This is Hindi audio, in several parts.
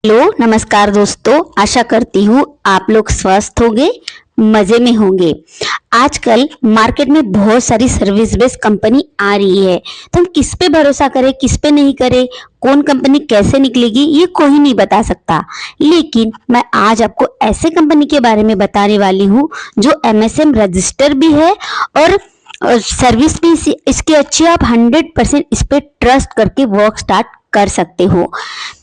हेलो नमस्कार दोस्तों, आशा करती हूँ आप लोग स्वस्थ होंगे, मजे में होंगे। आजकल मार्केट में बहुत सारी सर्विस बेस्ड कंपनी आ रही है, तो हम किस पे भरोसा करें, किस पे नहीं करें, कौन कंपनी कैसे निकलेगी ये कोई नहीं बता सकता। लेकिन मैं आज आपको ऐसे कंपनी के बारे में बताने वाली हूँ जो एमएसएम रजिस्टर भी है और सर्विस भी इसकी अच्छी, आप 100% इस पे ट्रस्ट करके वर्क स्टार्ट कर सकते हो।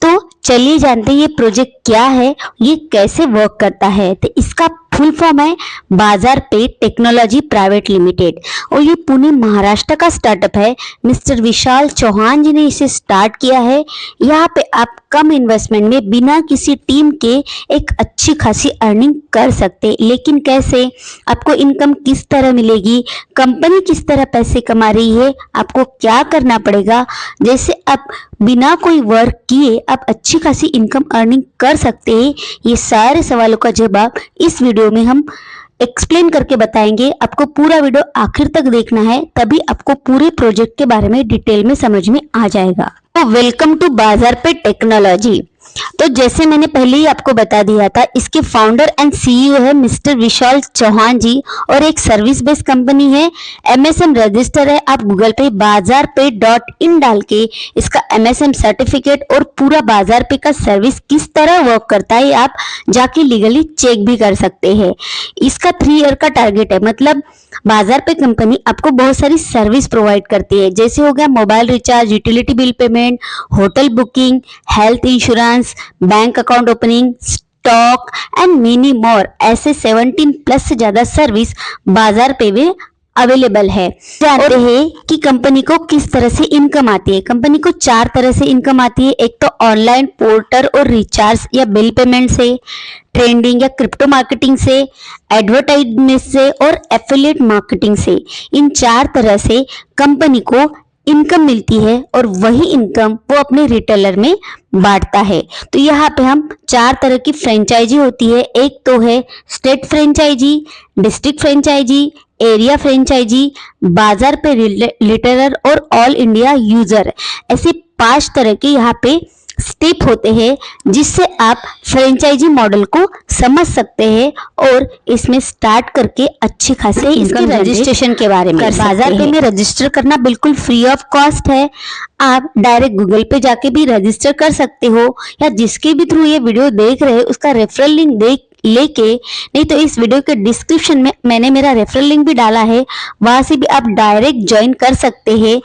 तो चलिए जानते हैं ये प्रोजेक्ट क्या है, ये कैसे वर्क करता है। तो इसका फुल फॉर्म है बाजार पे टेक्नोलॉजी प्राइवेट लिमिटेड और ये पुणे महाराष्ट्र का स्टार्टअप है। मिस्टर विशाल चौहान जी ने इसे स्टार्ट किया है। यहाँ पे आप कम इन्वेस्टमेंट में बिना किसी टीम के एक अच्छी खासी अर्निंग कर सकते। लेकिन कैसे, आपको इनकम किस तरह मिलेगी, कंपनी किस तरह पैसे कमा रही है, आपको क्या करना पड़ेगा, जैसे आप बिना कोई वर्क किए आप अच्छी खासी इनकम अर्निंग कर सकते हैं, ये सारे सवालों का जवाब इस वीडियो में हम एक्सप्लेन करके बताएंगे। आपको पूरा वीडियो आखिर तक देखना है, तभी आपको पूरे प्रोजेक्ट के बारे में डिटेल में समझ में आ जाएगा। तो वेलकम टू बाजार पे टेक्नोलॉजी। तो जैसे मैंने पहले ही आपको बता दिया था, इसके फाउंडर एंड सीईओ है मिस्टर विशाल चौहान जी और एक सर्विस बेस्ड कंपनी है, एमएसएम रजिस्टर है। आप गूगल पे बाजार पे .in डाल के इसका एमएसएम सर्टिफिकेट और पूरा बाजार पे का सर्विस किस तरह वर्क करता है आप जाके लीगली चेक भी कर सकते हैं। इसका 3 ईयर का टारगेट है, मतलब बाजार पे कंपनी आपको बहुत सारी सर्विस प्रोवाइड करती है, जैसे हो गया mobile recharge, utility bill payment, hotel booking, health insurance, bank account opening, stock and many more. ऐसे 17 प्लस से ज्यादा सर्विस बाजार पे में अवेलेबल है। जानते हैं कि कंपनी को किस तरह से इनकम आती है। कंपनी को 4 तरह से इनकम आती है। एक तो ऑनलाइन पोर्टल और रिचार्ज या बिल पेमेंट से, ट्रेंडिंग या क्रिप्टो मार्केटिंग से, एडवर्टाइजमेंट से और एफिलिएट मार्केटिंग से। इन 4 तरह से कंपनी को इनकम मिलती है और वही इनकम वो अपने रिटेलर में बांटता है। तो यहाँ पे हम 4 तरह की फ्रेंचाइजी होती है। एक तो है state franchise, district franchise, area franchise, बाजार पे रिटेलर और ऑल इंडिया यूजर। ऐसे 5 तरह के यहाँ पे स्टेप होते हैं जिससे आप फ्रेंचाइजी मॉडल को समझ सकते हैं और इसमें स्टार्ट करके अच्छी खासी इसके रजिस्ट्रेशन के बारे में। बाजार पे में रजिस्टर करना बिल्कुल फ्री ऑफ कॉस्ट है। आप डायरेक्ट गूगल पे जाके भी रजिस्टर कर सकते हो या जिसके भी थ्रू ये वीडियो देख रहे हैं उसका रेफरल लिंक लेके, नहीं तो इस वीडियो के डिस्क्रिप्शन में मैंने मेरा रेफरल लिंक भी डाला है, वहां से भी आप डायरेक्ट ज्वाइन कर सकते हैं।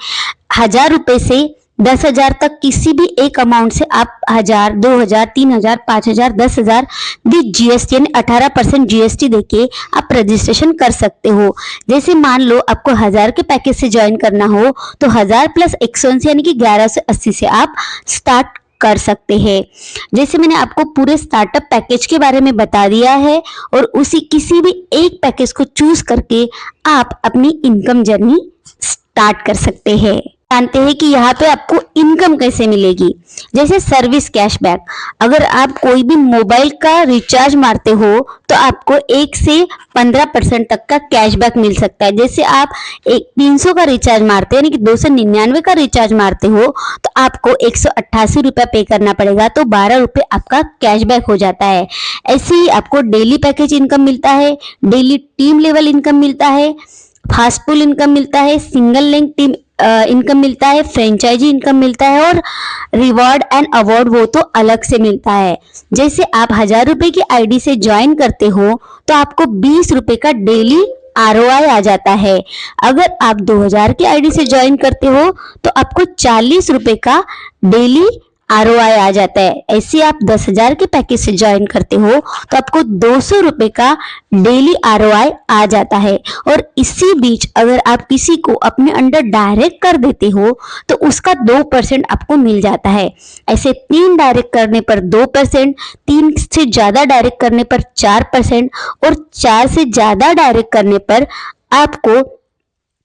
1000 रुपए से 10,000 तक किसी भी एक अमाउंट से आप 1000, 2000, 3000, 5000, 10,000 विद जीएसटी यानी 18% जीएसटी देके आप रजिस्ट्रेशन कर सकते हो। जैसे मान लो आपको 1000 के पैकेज से ज्वाइन करना हो तो 1000 प्लस 180 यानी कि 1180 से आप स्टार्ट कर सकते हैं। जैसे मैंने आपको पूरे स्टार्टअप पैकेज के बारे में बता दिया है और उसी किसी भी एक पैकेज को चूज करके आप अपनी इनकम जर्नी स्टार्ट कर सकते हैं। जानते हैं कि यहाँ पे आपको इनकम कैसे मिलेगी। जैसे सर्विस कैशबैक, अगर आप कोई भी मोबाइल का रिचार्ज मारते हो तो आपको 1 से 15% तक का कैशबैक मिल सकता है। जैसे आप 300 का रिचार्ज मारते हैं यानी कि 299 का रिचार्ज मारते हो तो आपको 188 रुपया पे करना पड़ेगा, तो 12 रुपये आपका कैशबैक हो जाता है। ऐसे ही आपको डेली पैकेज इनकम मिलता है, डेली टीम लेवल इनकम मिलता है, फास्ट पुल इनकम मिलता है, सिंगल लिंक टीम इनकम मिलता है, फ्रेंचाइजी इनकम मिलता है और रिवॉर्ड एंड अवार्ड वो तो अलग से मिलता है। जैसे आप 1000 रुपए की आईडी से ज्वाइन करते हो तो आपको 20 रुपए का डेली आरओआई आ जाता है। अगर आप 2000 की आईडी से ज्वाइन करते हो तो आपको 40 रुपए का डेली आरओआई आ जाता है। ऐसे आप 10,000 के पैकेज से ज्वाइन करते हो तो आपको 200 रुपए का डेली आरओआई आ जाता है। और इसी बीच अगर आप किसी को अपने अंडर डायरेक्ट कर देते हो तो उसका 2% आपको मिल जाता है। ऐसे 3 डायरेक्ट करने पर 2%, 3 से ज्यादा डायरेक्ट करने पर 4% और 4 से ज्यादा डायरेक्ट करने पर आपको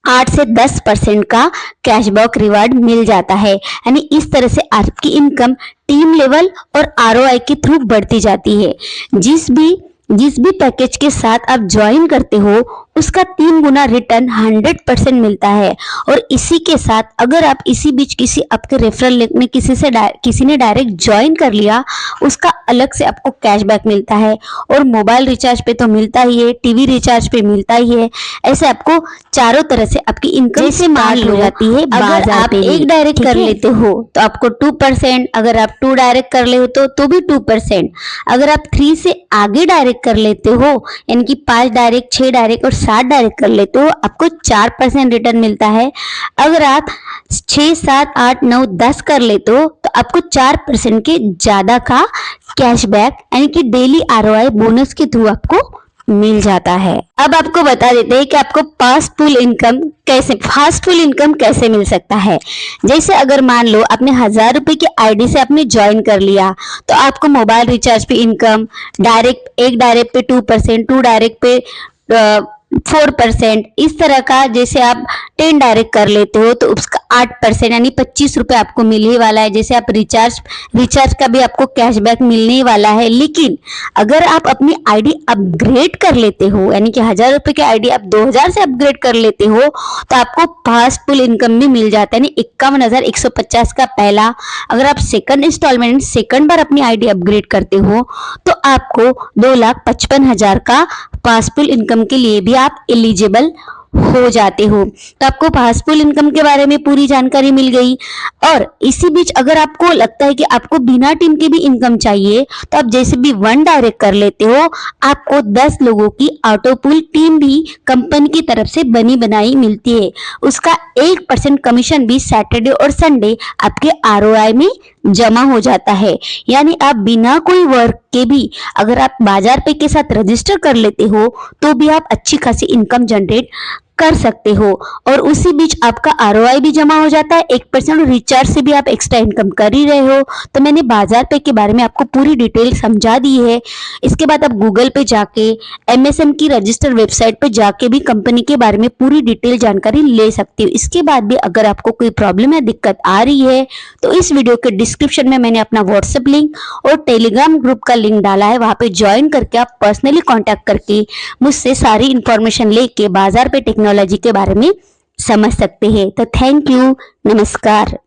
8 से 10% का कैशबैक रिवार्ड मिल जाता है। यानी इस तरह से आपकी इनकम टीम लेवल और आरओआई के थ्रू बढ़ती जाती है। जिस भी पैकेज के साथ आप ज्वाइन करते हो उसका 3 गुना रिटर्न 100% मिलता है। और इसी के साथ अगर आप इसी बीच किसी आपके रेफरल लिंक में किसी ने डायरेक्ट ज्वाइन कर लिया, उसका अलग से आपको कैशबैक मिलता है। और मोबाइल रिचार्ज पे तो मिलता ही है, टीवी रिचार्ज पे मिलता ही है। ऐसे आपको चारों तरह से आपकी इनकम से मान हो जाती है। अगर आप एक डायरेक्ट कर लेते हो तो आपको 2%, अगर आप 2 डायरेक्ट कर ले तो भी 2%, अगर आप 3 से आगे डायरेक्ट कर लेते हो यानी कि 5 डायरेक्ट, 6 डायरेक्ट और 7 डायरेक्ट कर लेते हो, आपको 4% रिटर्न मिलता है। अगर आप 6, 7, 8, 9, 10 कर लेते हो तो आपको 4% के ज्यादा का कैशबैक यानी कि डेली आरओआई बोनस के थ्रू आपको मिल जाता है। अब आपको बता देते हैं कि आपको फास्टफुल इनकम कैसे मिल सकता है। जैसे अगर मान लो आपने 1000 रुपए की आईडी से आपने ज्वाइन कर लिया, तो आपको मोबाइल रिचार्ज पे इनकम डायरेक्ट, एक डायरेक्ट पे 2%, 2 डायरेक्ट पे 4%, इस तरह का। जैसे आप 10 डायरेक्ट कर लेते हो तो उसका 8% यानी 25 रुपए आपको मिलने वाला है। जैसे आप रिचार्ज का भी आपको कैशबैक मिलने वाला है। लेकिन अगर आप अपनी आईडी अपग्रेड कर लेते हो यानी कि 1000 रुपए की आईडी आप 2000 से अपग्रेड कर लेते हो तो आपको फास्टफुल इनकम भी मिल जाता है, यानी 51,150 का पहला। अगर आप सेकंड इंस्टॉलमेंट सेकंड बार अपनी आईडी अपग्रेड करते हो तो आपको 2,55,000 का फास्टफुल इनकम के लिए भी आप एलिजिबल हो जाते हो। तो आपको फास्टफुल इनकम के बारे में पूरी जानकारी मिल गई। और इसी बीच अगर आपको लगता है कि आपको बिना टीम के भी इनकम चाहिए तो आप जैसे भी 1 डायरेक्ट कर लेते हो, आपको 10 लोगों की ऑटोपूल टीम भी कंपनी की तरफ से बनी बनाई मिलती है। उसका 1% कमीशन भी सैटरडे और संडे आपके आरओआई में जमा हो जाता है। यानी आप बिना कोई वर्क के भी अगर आप बाजार पे के साथ रजिस्टर कर लेते हो तो भी आप अच्छी खासी इनकम जनरेट कर सकते हो। और उसी बीच आपका आरओआई भी जमा हो जाता है 1%, और रिचार्ज से भी आप एक्स्ट्रा इनकम कर ही रहे हो। तो मैंने बाजार पे के बारे में आपको पूरी डिटेल समझा दी है। इसके बाद आप गूगल पे जाके एमएसएम की रजिस्टर वेबसाइट पे जाके भी कंपनी के बारे में पूरी डिटेल जानकारी ले सकते हो। इसके बाद भी अगर आपको कोई प्रॉब्लम या दिक्कत आ रही है तो इस वीडियो के डिस्क्रिप्शन में मैंने अपना व्हाट्सएप लिंक और टेलीग्राम ग्रुप का लिंक डाला है, वहां पे ज्वाइन करके आप पर्सनली कॉन्टैक्ट करके मुझसे सारी इंफॉर्मेशन लेके बाजार पे टेक्नोलॉजी के बारे में समझ सकते हैं। तो थैंक यू, नमस्कार।